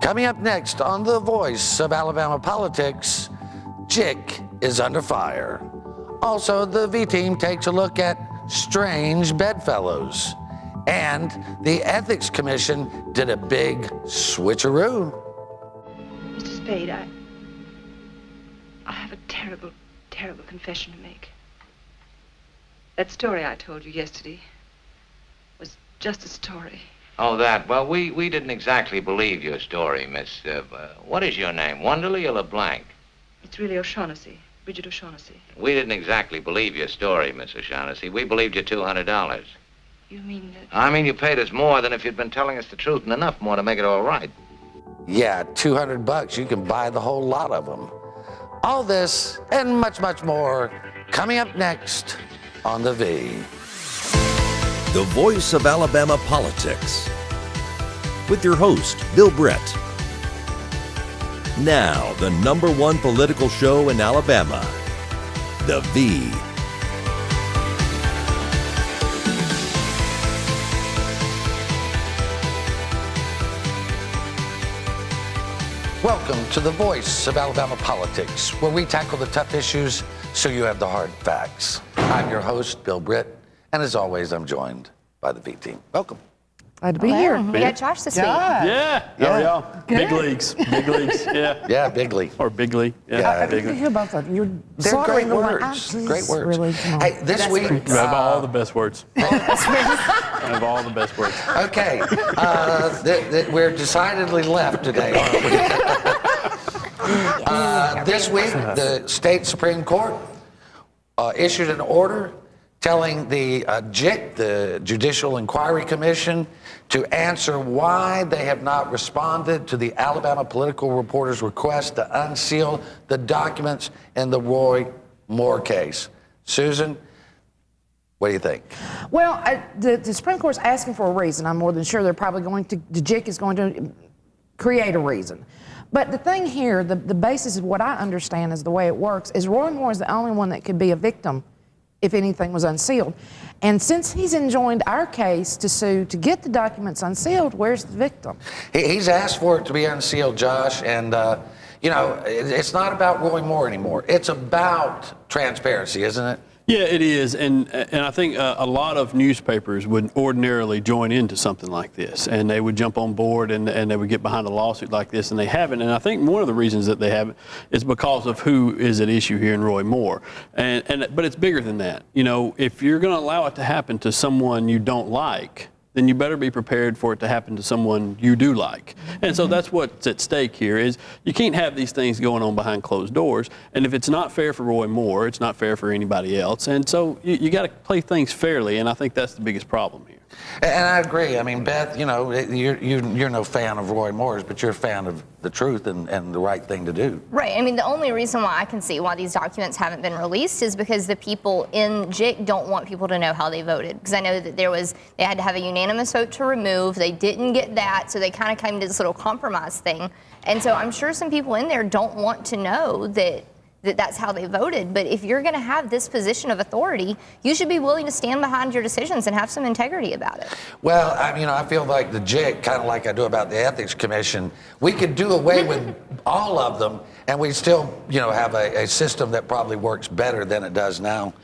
Coming up next on The Voice of Alabama Politics, JIC is under fire. Also, the V-Team takes a look at strange bedfellows. And the Ethics Commission did a big switcheroo. Mr. Spade, I have a terrible, terrible confession to make. That story I told you yesterday was just a story. Oh, that. Well, we didn't exactly believe your story, Miss... what is your name, Wonderly or LeBlanc? It's really O'Shaughnessy, Bridget O'Shaughnessy. We didn't exactly believe your story, Miss O'Shaughnessy. We believed you $200. You mean that... I mean, you paid us more than if you'd been telling us the truth and enough more to make it all right. Yeah, $200, you can buy the whole lot of them. All this and much, much more coming up next on The V. The Voice of Alabama Politics, with your host, Bill Brett. Now, the #1 political show in Alabama, The V. Welcome to The Voice of Alabama Politics, where we tackle the tough issues so you have the hard facts. I'm your host, Bill Britt, and as always, I'm joined by the V-Team. Welcome. Glad to be here. We got Josh this week. Yeah. How are y'all? Big leagues. Big leagues. Yeah. Yeah, big league. Or big league. Yeah, big league. Hear about that. They're great words. Great words. Really, hey, this week... I have all the best words. I have all the best words. Okay. We're decidedly left today, aren't we? This week, the state Supreme Court issued an order telling the JIC, the Judicial Inquiry Commission, to answer why they have not responded to the Alabama Political Reporter's request to unseal the documents in the Roy Moore case. Susan, what do you think? Well, the Supreme Court's asking for a reason. I'm more than sure they're probably going to, the JIC is going to create a reason. But the thing here, the basis of what I understand is the way it works, is Roy Moore is the only one that could be a victim if anything was unsealed. And since he's enjoined our case to sue to get the documents unsealed, where's the victim? He's asked for it to be unsealed, Josh, and you know, it's not about Roy Moore anymore. It's about transparency, isn't it? Yeah, it is, and I think a lot of newspapers would ordinarily join into something like this, and they would jump on board and they would get behind a lawsuit like this, and they haven't. And I think one of the reasons that they haven't is because of who is at issue here in Roy Moore. But it's bigger than that. You know, if you're going to allow it to happen to someone you don't like, then you better be prepared for it to happen to someone you do like. And so that's what's at stake here is you can't have these things going on behind closed doors. And if it's not fair for Roy Moore, it's not fair for anybody else. And so you got to play things fairly, and I think that's the biggest problem here. And I agree. I mean, Beth, you know, you're no fan of Roy Moore's, but you're a fan of the truth and the right thing to do. Right. I mean, the only reason why I can see why these documents haven't been released is because the people in JIC don't want people to know how they voted. Because I know that they had to have a unanimous vote to remove. They didn't get that, so they kind of came to this little compromise thing. And so I'm sure some people in there don't want to know that that's how they voted. But if you're going to have this position of authority, you should be willing to stand behind your decisions and have some integrity about it. Well, I feel like the JIC, kind of like I do about the Ethics Commission, we could do away with all of them and we still, have a system that probably works better than it does now.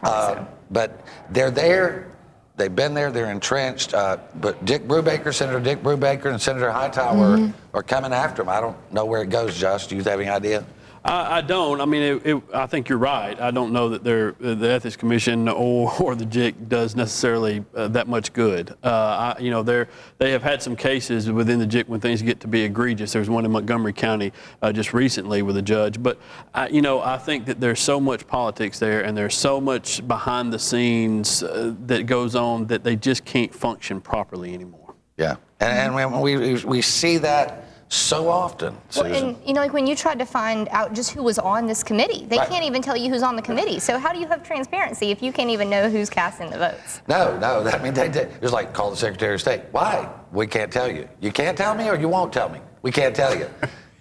But they're there. They've been there. They're entrenched. But Senator Dick Brubaker and Senator Hightower are coming after them. I don't know where it goes, Josh. Do you have any idea? I don't. I mean, I think you're right. I don't know that the Ethics Commission or the JIC does necessarily that much good. They have had some cases within the JIC when things get to be egregious. There was one in Montgomery County just recently with a judge. But, I think that there's so much politics there and there's so much behind the scenes that goes on that they just can't function properly anymore. Yeah. And when we see that so often, Susan. Well, and like when you tried to find out just who was on this committee, they can't even tell you who's on the committee. So how do you have transparency if you can't even know who's casting the votes? No. I mean, it was like call the Secretary of State. Why? We can't tell you. You can't tell me or you won't tell me. We can't tell you.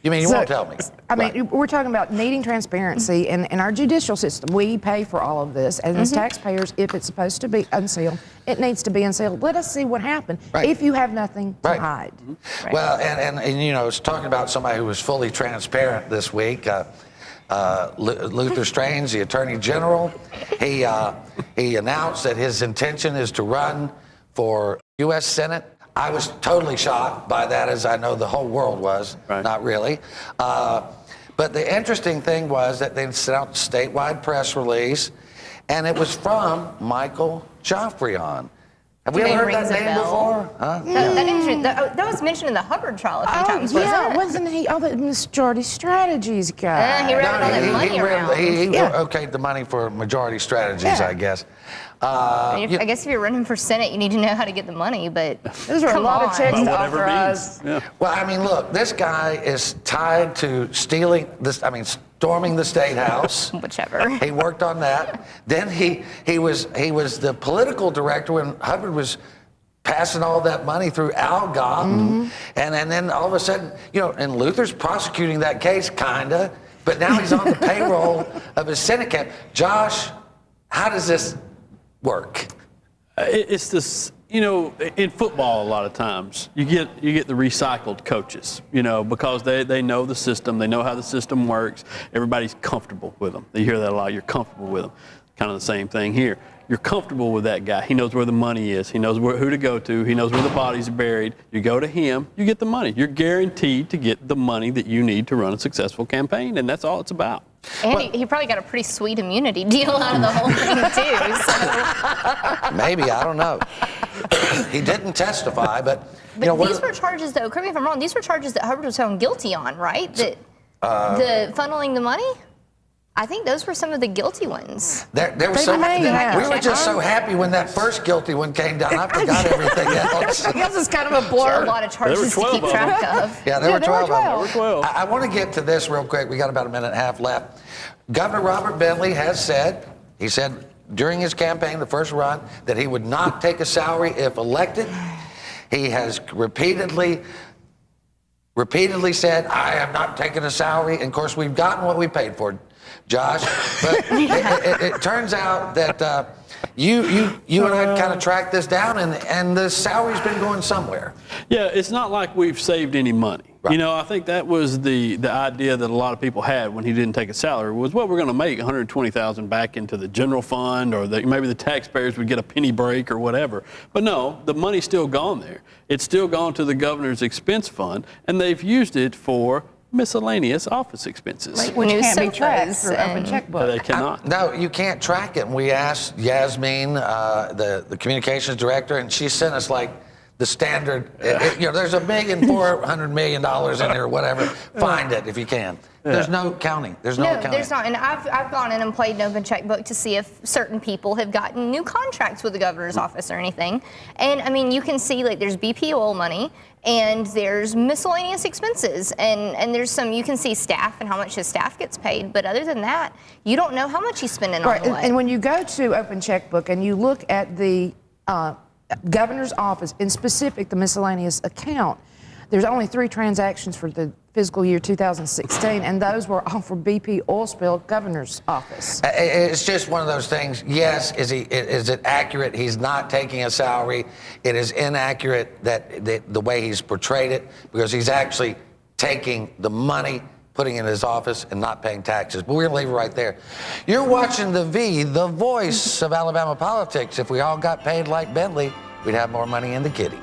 You mean you won't tell me? I mean, Right. we're talking about needing transparency in our judicial system. We pay for all of this, and as taxpayers, if it's supposed to be unsealed, it needs to be unsealed. Let us see what happened Right. if you have nothing to Right. hide. Well, and you know, it's talking about somebody who was fully transparent this week. Luther Strange, the Attorney General, he announced that his intention is to run for U.S. Senate. I was totally shocked by that, as I know the whole world was. Right. Not really. But the interesting thing was that they sent out a statewide press release, and it was from Michael Joffrion. Have we Name ever heard that rings a name bell. before? Huh? That was mentioned in the Hubbard trial a few times, wasn't yeah, it? wasn't he? Oh, the majority strategies guy. He ran all that money around. He Yeah. okayed the money for majority strategies, Yeah. I guess. I guess if you're running for Senate, you need to know how to get the money, but Those are a come lot of on. checks By to whatever authorize. means. Yeah. Well, I mean, look, this guy is tied to storming the State House. Whichever. He worked on that. Then he was the political director when Hubbard was passing all that money through Algot. And then all of a sudden, you know, and Luther's prosecuting that case, kinda, but now he's on the payroll of his Senate camp. Josh, how does this work? It's this, you know, in football a lot of times you get the recycled coaches, you know, because they know the system, they know how the system works. Everybody's comfortable with them. You hear that a lot. You're comfortable with them. Kind of the same thing here. You're comfortable with that guy. He knows where the money is. He knows who to go to. He knows where the bodies are buried. You go to him, you get the money. You're guaranteed to get the money that you need to run a successful campaign, and that's all it's about. And he probably got a pretty sweet immunity deal out of the whole thing, too. So. Maybe, I don't know. He didn't testify, but you know, But these were charges, though, correct me if I'm wrong, these were charges that Hubbard was found guilty on, right? That the funneling the money? I think those were some of the guilty ones. There was They so may have. we were just so happy when that first guilty one came down. I forgot everything else. This is kind of a A blur. lot of charges to 12 keep of them. track of. Yeah, there were 12 of them. There were 12. I want to get to this real quick. We got about a minute and a half left. Governor Robert Bentley has said, he said during his campaign, the first run, that he would not take a salary if elected. He has repeatedly said, I am not taking a salary. And of course, we've gotten what we paid for, Josh. But it turns out that you and I kind of tracked this down, and the salary's been going somewhere. Yeah, it's not like we've saved any money. Right. You know, I think that was the idea that a lot of people had when he didn't take a salary was, well, we're going to make $120,000 back into the general fund, or maybe the taxpayers would get a penny break or whatever. But no, the money's still gone there. It's still gone to the governor's expense fund, and they've used it for miscellaneous office expenses. Which New can't be tracked sofas through open and- checkbook. They cannot. No, you can't track it. And we asked Yasmin, the communications director, and she sent us like the standard. You know, there's $1,400,000 in there or whatever. Find it if you can. There's no counting. There's no counting. There's not. And I've gone in and played an open checkbook to see if certain people have gotten new contracts with the governor's office or anything. And I mean, you can see like there's BP oil money and there's miscellaneous expenses and there's some, you can see staff and how much his staff gets paid. But other than that, you don't know how much he's spending Right, on what. and when you go to Open Checkbook and you look at the governor's office, in specific the miscellaneous account, there's only 3 transactions for the fiscal year 2016, and those were all for BP oil spill governor's office. It's just one of those things. Yes, is it accurate? He's not taking a salary. It is inaccurate that the way he's portrayed it, because he's actually taking the money, putting it in his office, and not paying taxes. But we're going to leave it right there. You're watching The V, the voice of Alabama politics. If we all got paid like Bentley, we'd have more money in the kitty.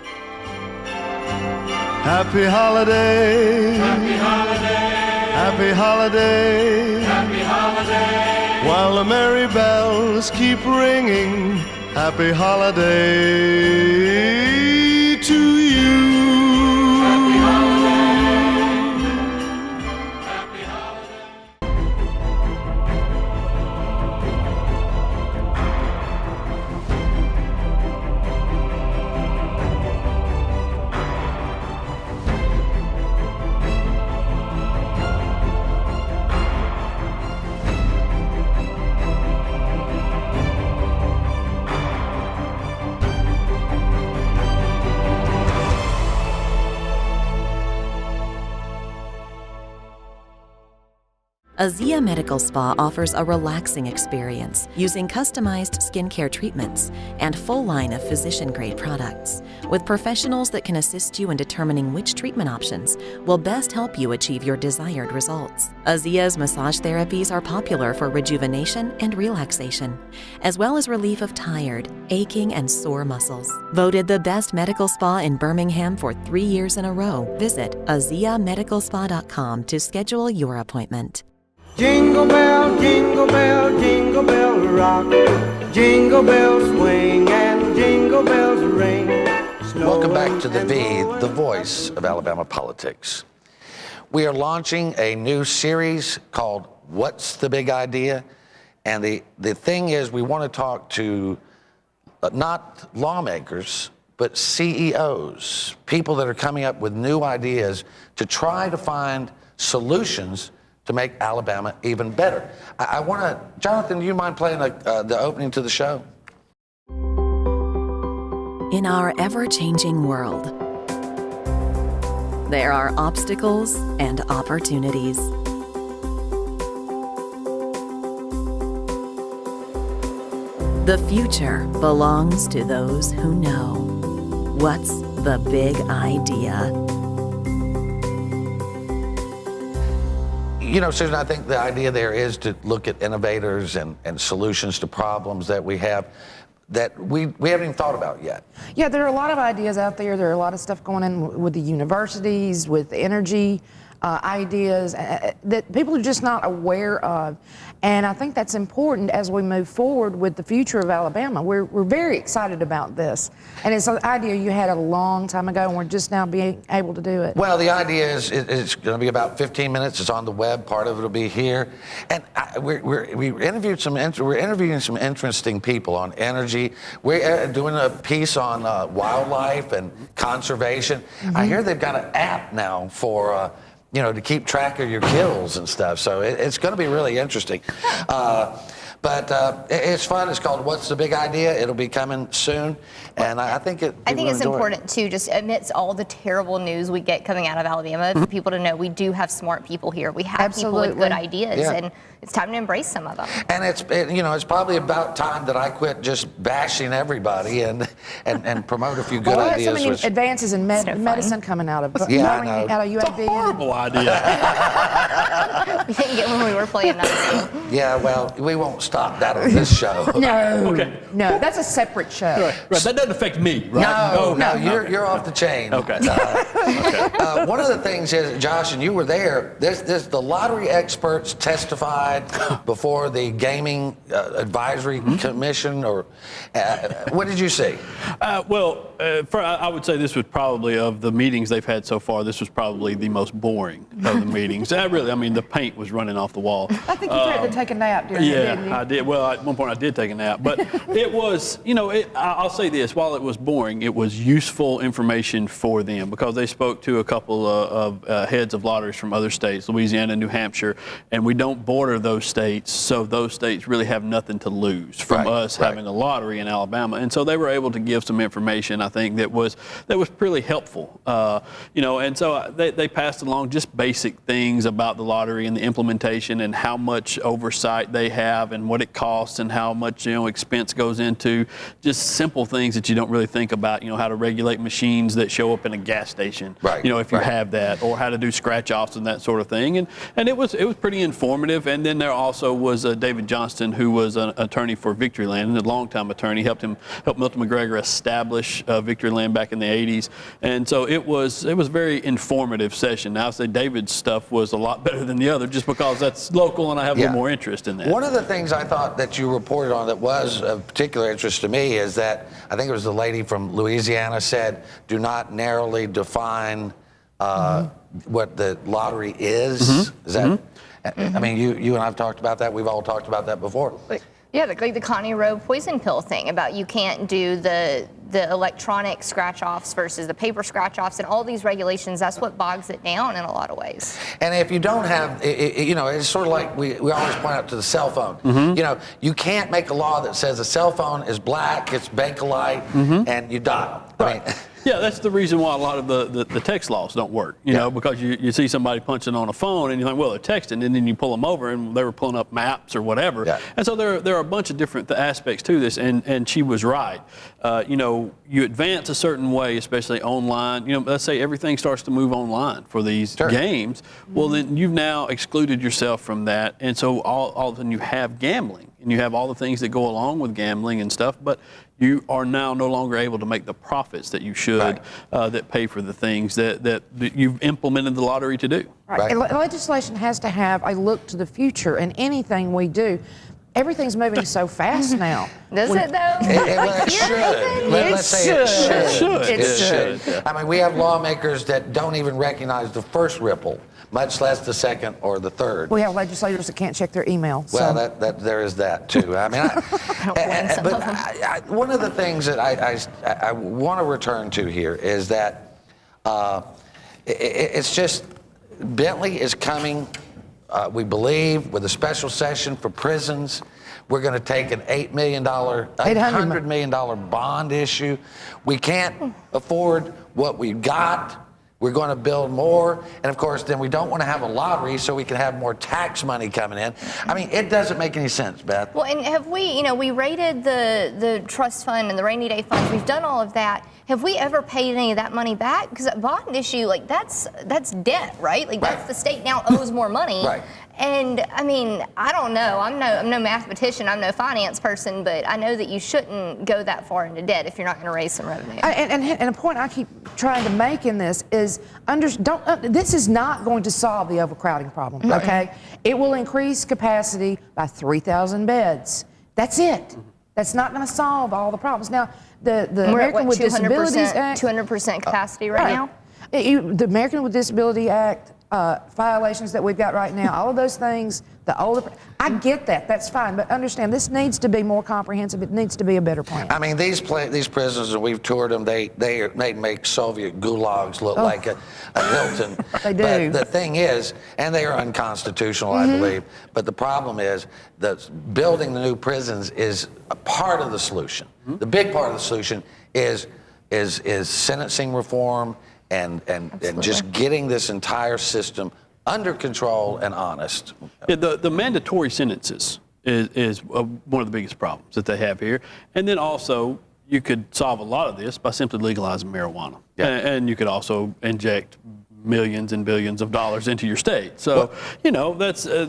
Happy holiday. Happy holiday. Happy holiday. Happy holiday. While the merry bells keep ringing, happy holiday to you. Happy holiday. Happy holiday. Azia Medical Spa offers a relaxing experience using customized skincare treatments and full line of physician-grade products, with professionals that can assist you in determining which treatment options will best help you achieve your desired results. Azia's massage therapies are popular for rejuvenation and relaxation, as well as relief of tired, aching, and sore muscles. Voted the best medical spa in Birmingham for 3 years in a row, visit aziamedicalspa.com to schedule your appointment. Jingle bell, jingle bell, jingle bell rock. Jingle bells swing and jingle bells ring. Welcome back to The V, the voice of Alabama politics. We are launching a new series called What's the Big Idea? And the thing is, we want to talk to not lawmakers, but CEOs, people that are coming up with new ideas to try to find solutions to make Alabama even better. I want to, Jonathan, do you mind playing the opening to the show? In our ever-changing world, there are obstacles and opportunities. The future belongs to those who know. What's the big idea? You know, Susan, I think the idea there is to look at innovators and solutions to problems that we have that we haven't even thought about yet. Yeah, there are a lot of ideas out there. There are a lot of stuff going on with the universities, with energy ideas that people are just not aware of. And I think that's important as we move forward with the future of Alabama. We're very excited about this. And it's an idea you had a long time ago, and we're just now being able to do it. Well, the idea is it's going to be about 15 minutes. It's on the web. Part of it will be here. And we're interviewing some interesting people on energy. We're doing a piece on wildlife and conservation. I hear they've got an app now for to keep track of your kills and stuff. So it's going to be really interesting. But it's fun. It's called What's the Big Idea? It'll be coming soon. And I think it's important, too, just amidst all the terrible news we get coming out of Alabama, for people to know we do have smart people here. We have people with good ideas, and it's time to embrace some of them. And it's probably about time that I quit just bashing everybody and promote a few good ideas. Well, so many advances in medicine coming out of out of UAB. It's a horrible idea. We didn't get when we were playing that. Yeah, well, we won't stop that on this show. No, Okay. no, that's a separate show. Right, that doesn't affect me, right? No, you're off the chain. Okay. One of the things is, Josh, and you were there, there's the lottery experts testified before the Gaming Advisory Commission, or what did you see? I would say this was probably, of the meetings they've had so far, this was probably the most boring of the meetings. The paint was running off the wall. I think you threatened to take a nap during it, didn't you? I did. Well, at one point I did take a nap, but it was, I'll say this, while it was boring, it was useful information for them, because they spoke to a couple of heads of lotteries from other states, Louisiana and New Hampshire, and we don't border those states, so those states really have nothing to lose from us having a lottery in Alabama. And so they were able to give some information, I think, that was pretty helpful. And so they passed along just basic things about the lottery and the implementation and how much oversight they have and what it costs and how much expense goes into just simple things that you don't really think about, how to regulate machines that show up in a gas station, if you have that, or how to do scratch offs and that sort of thing. And it was pretty informative. And then there also was David Johnston, who was an attorney for Victoryland, and a longtime attorney, helped Milton McGregor establish Victoryland back in the 80s. And so it was a very informative session. Now, I say David's stuff was a lot better than the other, just because that's local and I have a little more interest in that. One of the things I thought that you reported on that was of particular interest to me is that, I think it was the lady from Louisiana said, do not narrowly define what the lottery is. Is that, I mean, you and I've talked about that. We've all talked about that before. Yeah, like the Connie Rowe poison pill thing, about you can't do the electronic scratch-offs versus the paper scratch-offs, and all these regulations. That's what bogs it down in a lot of ways. And if you don't have, it's sort of like we always point out to the cell phone. You can't make a law that says a cell phone is black, it's Bakelite, and you dial. I mean, Yeah, that's the reason why a lot of the text laws don't work, you know, because you see somebody punching on a phone and you think, well, they're texting, and then you pull them over and they were pulling up maps or whatever. Yeah. And so there are a bunch of different aspects to this, and she was right. You know, you advance a certain way, especially online. You know, let's say everything starts to move online for these games. Well, then you've now excluded yourself from that, and so all of a sudden you have gambling, and you have all the things that go along with gambling and stuff, but you are now no longer able to make the profits that you should that pay for the things that you've implemented the lottery to do. Right. Legislation has to have a look to the future, and anything we do, everything's moving so fast now. Does it though? It should. Let's say it should. I mean, we have lawmakers that don't even recognize the first ripple, much less the second or the third. We have legislators that can't check their email. Well, there is that too. I mean, one of the things that I want to return to here is that it's just Bentley is coming. We believe with a special session for prisons. We're going to take an $800 million bond issue. We can't afford what we've got. We're going to build more. And of course, then we don't want to have a lottery so we can have more tax money coming in. I mean, it doesn't make any sense, Beth. Well, and have we, you know, we raided the trust fund and the rainy day funds. We've done all of that. Have we ever paid any of that money back? Because that bond issue, like that's debt, right? Like that's the state now owes more money. Right. And I mean, I don't know. I'm no mathematician. I'm no finance person, but I know that you shouldn't go that far into debt if you're not going to raise some revenue. And a point I keep trying to make in this is, this is not going to solve the overcrowding problem. Right. Okay, it will increase capacity by 3,000 beds. That's it. That's not going to solve all the problems. Now, the American with Disabilities Act, 200% capacity right now. The American with Disability Act. Violations that we've got right now, all of those things, the older, I get that, that's fine, but understand this needs to be more comprehensive. It needs to be a better plan. I mean, these prisons, and we've toured them, they make Soviet gulags look like a Hilton. They do. But the thing is, and they are unconstitutional, I believe, but the problem is that building the new prisons is a part of the solution. The big part of the solution is sentencing reform, and just getting this entire system under control and honest. Yeah, the mandatory sentences is one of the biggest problems that they have here. And then also, you could solve a lot of this by simply legalizing marijuana. Yeah. And you could also inject millions and billions of dollars into your state. So, you know, those are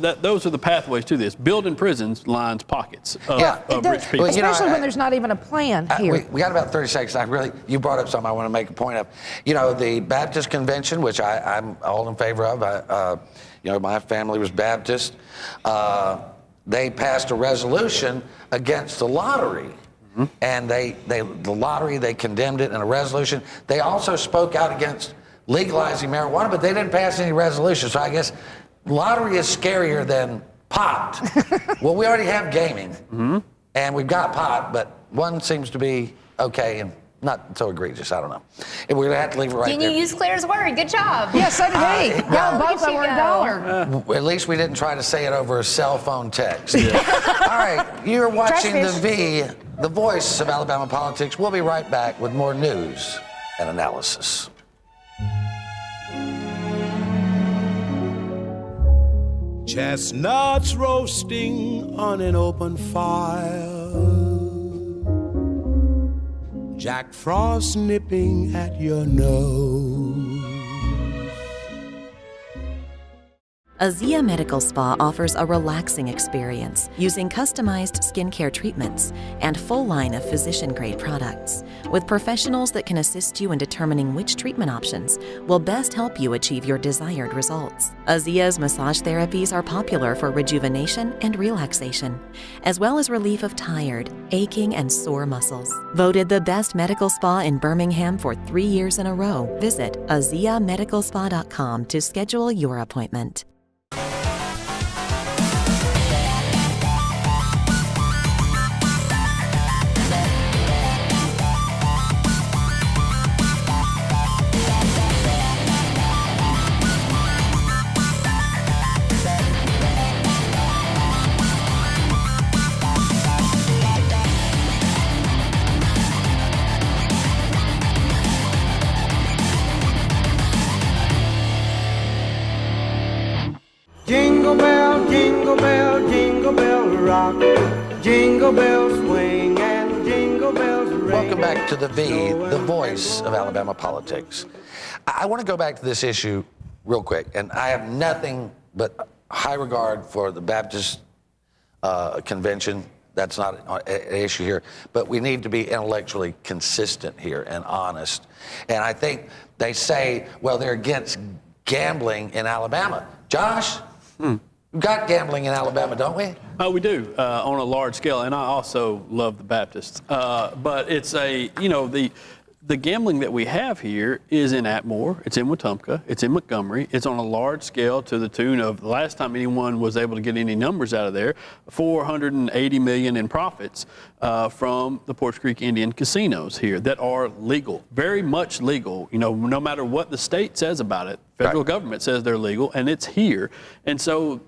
the pathways to this. Building prisons lines pockets of rich people. Well, especially when there's not even a plan here. We got about 30 seconds. You brought up something I want to make a point of. You know, the Baptist Convention, which I'm all in favor of. You know, my family was Baptist. They passed a resolution against the lottery. And the lottery, they condemned it in a resolution. They also spoke out against legalizing marijuana, but they didn't pass any resolution. So I guess lottery is scarier than pot. Well, we already have gaming, and we've got pot, but one seems to be okay and not so egregious. I don't know. And we're going to have to leave it right there. Can you use Claire's word? Good job. Yeah, so did he. Y'all both over $1. At least we didn't try to say it over a cell phone text. All right, you're watching The voice of Alabama politics. We'll be right back with more news and analysis. Chestnuts roasting on an open fire, Jack Frost nipping at your nose. Azia Medical Spa offers a relaxing experience using customized skincare treatments and full line of physician-grade products with professionals that can assist you in determining which treatment options will best help you achieve your desired results. Azia's massage therapies are popular for rejuvenation and relaxation, as well as relief of tired, aching, and sore muscles. Voted the best medical spa in Birmingham for 3 years in a row, visit aziamedicalspa.com to schedule your appointment. Jingle bell, jingle bell, jingle bell rock. Jingle bells swing and jingle bells ring. Welcome back to the V, the voice of Alabama politics. I want to go back to this issue real quick, and I have nothing but high regard for the Baptist convention. That's not an issue here, but we need to be intellectually consistent here and honest. And I think they say, well, they're against gambling in Alabama. Josh, we've got gambling in Alabama, don't we? Oh, we do, on a large scale, and I also love the Baptists. But it's the gambling that we have here is in Atmore, it's in Wetumpka, it's in Montgomery. It's on a large scale to the tune of, the last time anyone was able to get any numbers out of there, $480 million in profits from the Porch Creek Indian casinos here that are legal, very much legal. You know, no matter what the state says about it, federal government says they're legal, and it's here. And so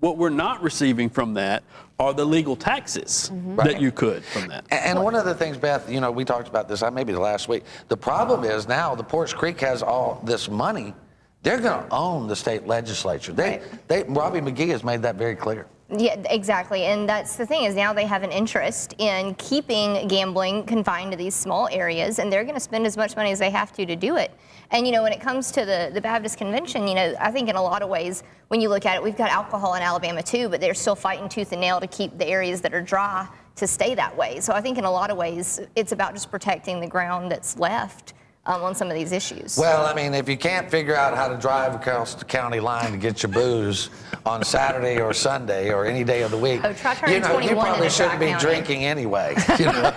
what we're not receiving from that are the legal taxes that you could from that. And one of the things, Beth, you know, we talked about this maybe the last week. The problem is now the Porch Creek has all this money. They're going to own the state legislature. Robbie McGee has made that very clear. Yeah, exactly. And that's the thing, is now they have an interest in keeping gambling confined to these small areas, and they're going to spend as much money as they have to do it. And, you know, when it comes to the Baptist Convention, you know, I think in a lot of ways, when you look at it, we've got alcohol in Alabama too, but they're still fighting tooth and nail to keep the areas that are dry to stay that way. So I think in a lot of ways, it's about just protecting the ground that's left on some of these issues. Well, I mean, if you can't figure out how to drive across the county line to get your booze on Saturday or Sunday or any day of the week, try turning 21 you probably in shouldn't be County. Drinking anyway. You know?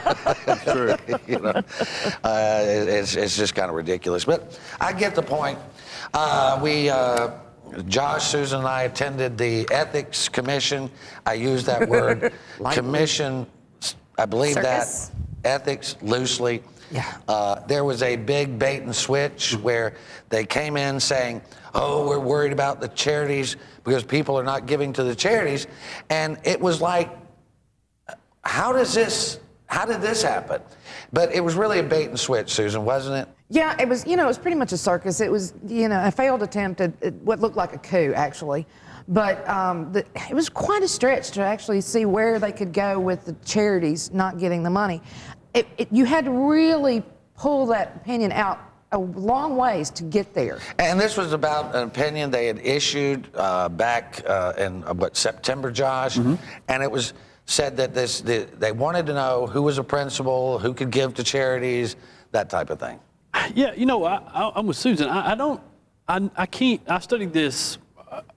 True. You know, it's just kind of ridiculous. But I get the point. Josh, Susan, and I attended the Ethics Commission. I use that word commission. I believe Circus? that ethics loosely. Yeah. There was a big bait and switch where they came in saying, oh, we're worried about the charities because people are not giving to the charities. And it was like, how did this happen? But it was really a bait and switch, Susan, wasn't it? Yeah, it was, it was pretty much a circus. It was, a failed attempt at what looked like a coup, actually. But it was quite a stretch to actually see where they could go with the charities not getting the money. You had to really pull that opinion out a long ways to get there. And this was about an opinion they had issued back in, September, Josh? And it was said that they wanted to know who was a principal, who could give to charities, that type of thing. Yeah, I'm with Susan. I studied this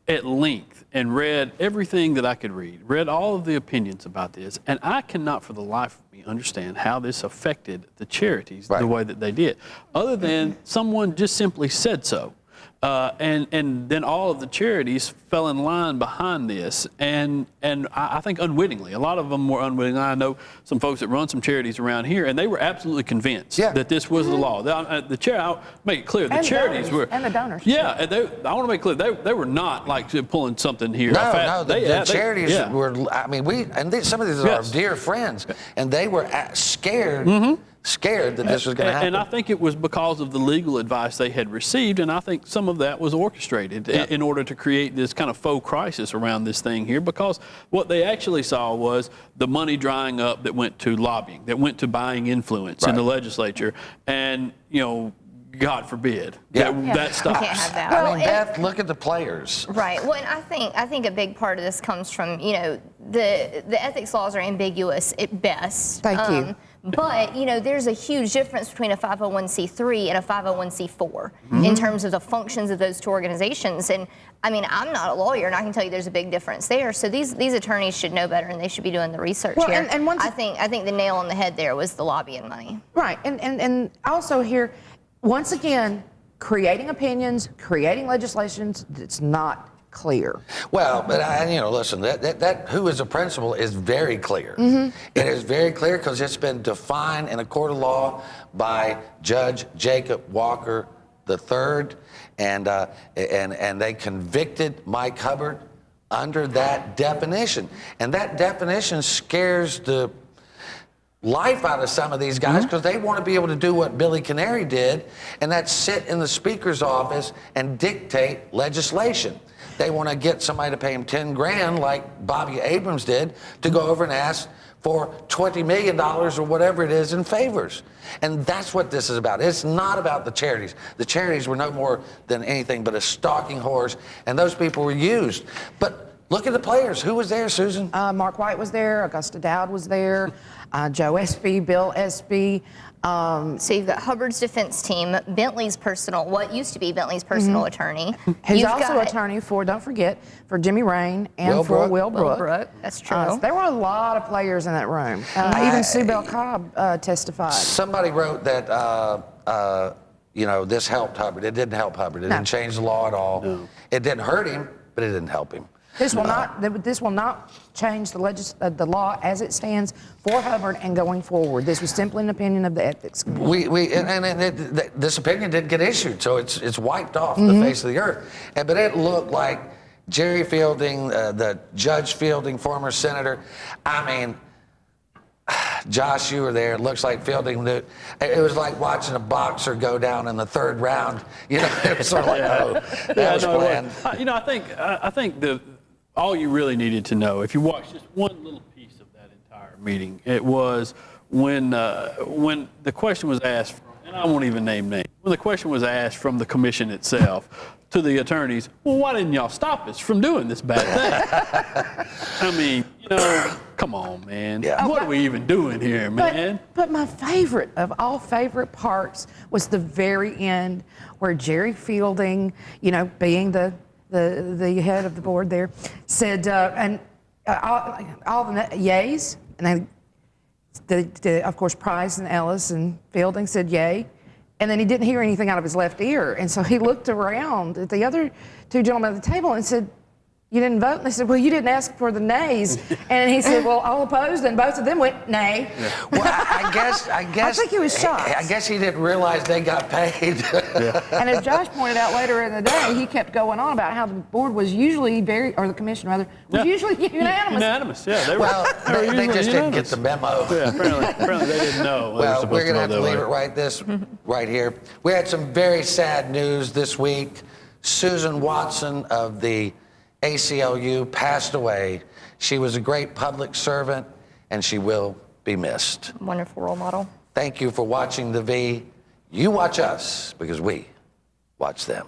at length and read everything that I could read all of the opinions about this, and I cannot for the life of me understand how this affected the charities the way that they did, other than someone just simply said so. And then all of the charities fell in line behind this, and I think unwittingly. A lot of them were unwitting. I know some folks that run some charities around here, and they were absolutely convinced that this was the law. I'll make it clear, the charities were. And the donors. Yeah, and I want to make clear, they were not like pulling something here. No, the charities were, some of these are our dear friends, and they were scared that this was going to happen. And I think it was because of the legal advice they had received, and I think some of that was orchestrated in order to create this kind of faux crisis around this thing here, because what they actually saw was the money drying up that went to lobbying, that went to buying influence in the legislature, and, God forbid that stops. We can't have that. I mean, Beth, look at the players. Right. Well, and I think a big part of this comes from, the ethics laws are ambiguous at best. Thank you. But, there's a huge difference between a 501c3 and a 501c4 in terms of the functions of those two organizations. And, I mean, I'm not a lawyer, and I can tell you there's a big difference there. So these attorneys should know better, and they should be doing the research here. And I think the nail on the head there was the lobbying money. Right. And also here, once again, creating opinions, creating legislations, it's not clear. Well, but listen, that who is a principal is very clear. It is very clear because it's been defined in a court of law by Judge Jacob Walker III, and they convicted Mike Hubbard under that definition. And that definition scares the life out of some of these guys because they want to be able to do what Billy Canary did, and that's sit in the speaker's office and dictate legislation. They want to get somebody to pay him 10 grand like Bobby Abrams did to go over and ask for $20 million or whatever it is in favors. And that's what this is about. It's not about the charities. The charities were no more than anything but a stalking horse, and those people were used. But look at the players. Who was there, Susan? Mark White was there. Augusta Dowd was there. Joe Espy, Bill Espy. So you've got Hubbard's defense team, Bentley's what used to be Bentley's personal attorney. Who's You've also got attorney for, don't forget, for Jimmy Rain and Will for Brook. Will Brook. Brooke, that's true. So there were a lot of players in that room. Even Sue Bell Cobb testified. Somebody wrote that, this helped Hubbard. It didn't help Hubbard. It didn't change the law at all. No. It didn't hurt him, but it didn't help him. This will not change the law as it stands for Hubbard and going forward. This was simply an opinion of the ethics committee. This opinion didn't get issued, so it's wiped off the face of the earth. But it looked like Jerry Fielding, the Judge Fielding, former senator. I mean, Josh, you were there. It looks like Fielding. It was like watching a boxer go down in the third round. It was sort of like, that was planned. I think all you really needed to know, if you watched just one little piece of that entire meeting, it was when the question was asked, and I won't even name names, when the question was asked from the commission itself to the attorneys, well, why didn't y'all stop us from doing this bad thing? I mean, come on, man. Yeah. What are we even doing here, man? But my favorite of all favorite parts was the very end where Jerry Fielding, being the head of the board there, said, and all the yays, and then, of course, Price and Ellis and Fielding said yay, and then he didn't hear anything out of his left ear, and so he looked around at the other two gentlemen at the table and said, you didn't vote? And they said, well, you didn't ask for the nays. And he said, well, all opposed, and both of them went nay. Yeah. Well, I guess. I think he was shocked. I guess he didn't realize they got paid. Yeah. And as Josh pointed out later in the day, he kept going on about how the board was usually or the commission rather, was usually unanimous. Unanimous, yeah. They just didn't get the memo. Yeah, apparently they didn't know. Well, we're going to have to leave it right here. We had some very sad news this week. Susan Watson of the ACLU passed away. She was a great public servant, and she will be missed. Wonderful role model. Thank you for watching The V. You watch us because we watch them.